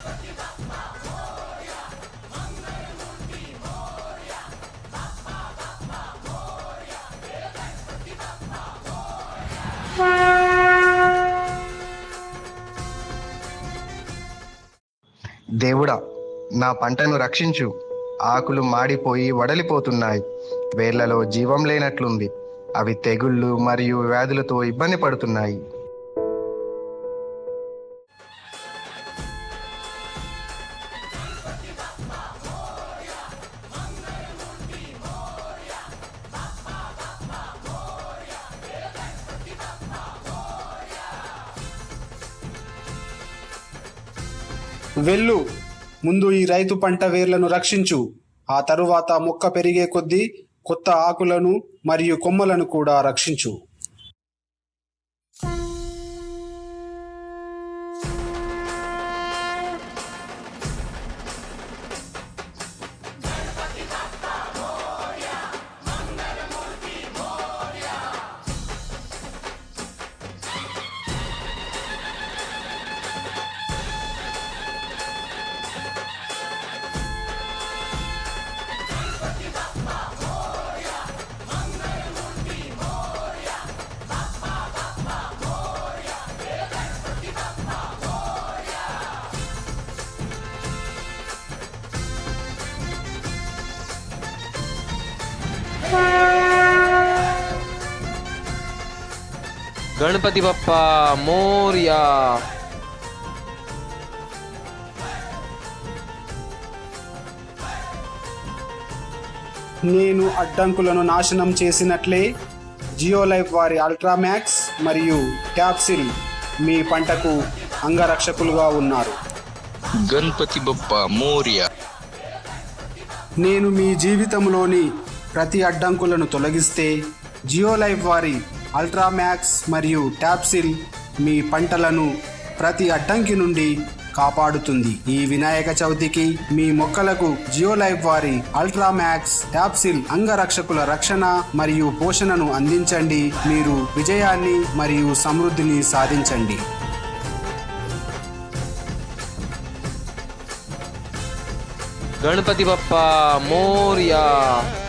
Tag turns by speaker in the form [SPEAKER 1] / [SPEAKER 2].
[SPEAKER 1] దేవుడా, నా పంటను రక్షించు. ఆకులు మాడిపోయి వడలిపోతున్నాయి. వేర్లలో జీవం లేనట్లుంది. అవి తెగుళ్ళు మరియు వ్యాధులతో ఇబ్బంది పడుతున్నాయి.
[SPEAKER 2] వెళ్ళు, ముందు ఈ రైతు పంట వేర్లను రక్షించు. ఆ తరువాత మొక్క పెరిగే కొద్దీ కొత్త ఆకులను మరియు కొమ్మలను కూడా రక్షించు.
[SPEAKER 3] गणपति बप्पा मोरया।
[SPEAKER 2] నేను అడ్డంకులను నాశనం చేసినట్లే జియోలైఫ్ వారి అల్ట్రామ్యాక్స్ మరియు క్యాప్సిల్ మీ పంటకు అంగరక్షకులుగా ఉన్నారు.
[SPEAKER 4] గణపతి బప్పా మోరియా.
[SPEAKER 2] నేను మీ జీవితంలోని ప్రతి అడ్డంకులను తొలగిస్తే జియోలైఫ్ వారి అల్ట్రామ్యాక్స్ మరియు ట్యాప్సిల్ మీ పంటలను ప్రతి అడ్డంకి నుండి కాపాడుతుంది. ఈ వినాయక చవితికి మీ మొక్కలకు జియోలైఫ్ వారి అల్ట్రామ్యాక్స్ ట్యాప్సిల్ అంగరక్షకుల రక్షణ మరియు పోషణను అందించండి. మీరు విజయాన్ని మరియు సమృద్ధిని సాధించండి.
[SPEAKER 3] गणपति बप्पा मोरया।